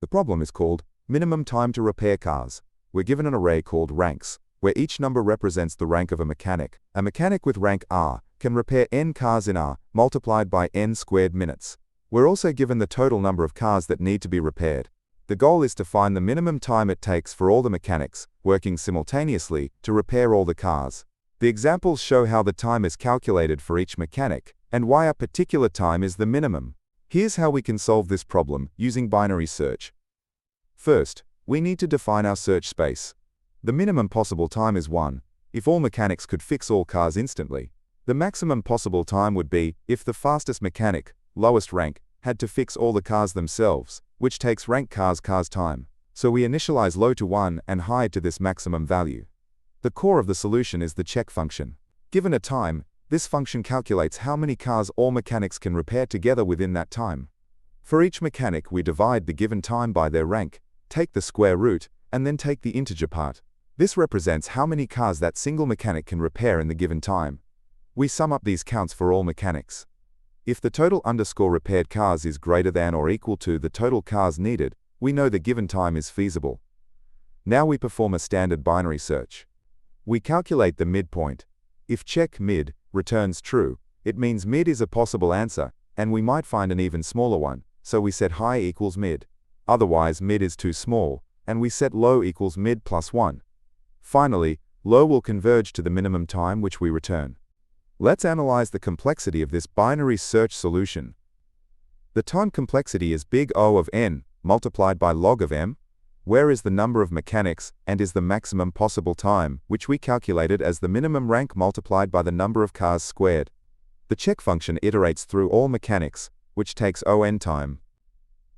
The problem is called minimum time to repair cars. We're given an array called ranks, where each number represents the rank of a mechanic. A mechanic with rank R can repair n cars in R, multiplied by n squared minutes. We're also given the total number of cars that need to be repaired. The goal is to find the minimum time it takes for all the mechanics, working simultaneously, to repair all the cars. The examples show how the time is calculated for each mechanic, and why a particular time is the minimum. Here's how we can solve this problem using binary search. First, we need to define our search space. The minimum possible time is 1, if all mechanics could fix all cars instantly. The maximum possible time would be if the fastest mechanic, lowest rank, had to fix all the cars themselves, which takes rank cars time. So we initialize low to 1 and high to this maximum value. The core of the solution is the check function. Given a time, this function calculates how many cars all mechanics can repair together within that time. For each mechanic, we divide the given time by their rank, take the square root, and then take the integer part. This represents how many cars that single mechanic can repair in the given time. We sum up these counts for all mechanics. If the total repaired cars is greater than or equal to the total cars needed, we know the given time is feasible. Now we perform a standard binary search. We calculate the midpoint. If check mid returns true, it means mid is a possible answer, and we might find an even smaller one, so we set high equals mid. Otherwise, mid is too small, and we set low equals mid plus 1. Finally, low will converge to the minimum time which we return. Let's analyze the complexity of this binary search solution. The time complexity is big O of n multiplied by log of m, where is the number of mechanics and is the maximum possible time, which we calculated as the minimum rank multiplied by the number of cars squared. The check function iterates through all mechanics, which takes O(n) time.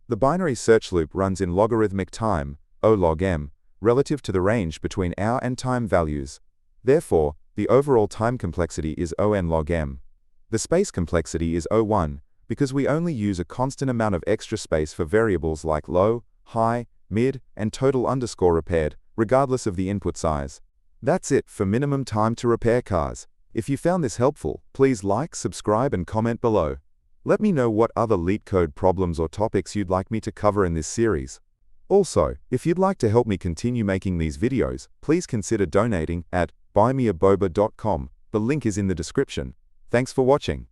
The binary search loop runs in logarithmic time, O log m, relative to the range between hour and time values. Therefore, the overall time complexity is O(n) log m. The space complexity is O(1), because we only use a constant amount of extra space for variables like low, high, mid, and total repaired, regardless of the input size. That's it for minimum time to repair cars. If you found this helpful, please like, subscribe, and comment below. Let me know what other Leetcode problems or topics you'd like me to cover in this series. Also, if you'd like to help me continue making these videos, please consider donating at buymeaboba.com. The link is in the description. Thanks for watching.